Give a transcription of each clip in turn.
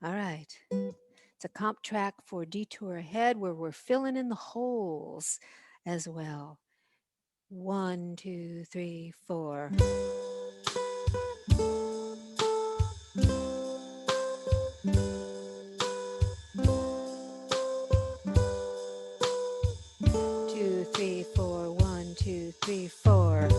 All right. It's a comp track for Detour Ahead where we're filling in the holes as well. 1, 2, 3, 4. 2, 3, 4. 1, 2, 3, 4.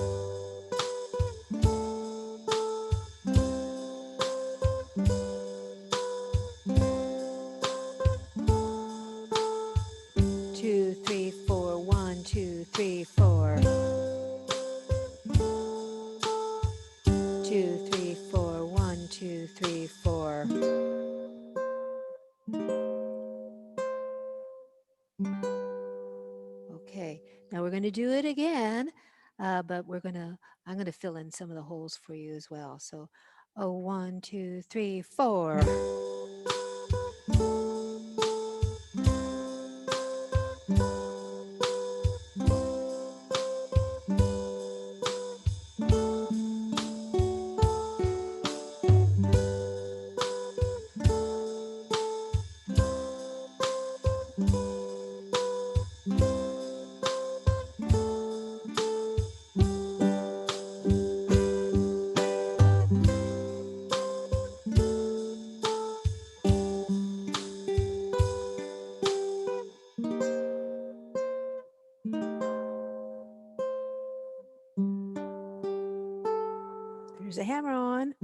2, 3, 4. 1, 2, 3, 4. 2, 3, 4. 1, 2, 3, 4. Okay, now we're going to do it again, but I'm going to fill in some of the holes for you as well. So, oh, 1, 2, 3, 4. 'There's a hammer on.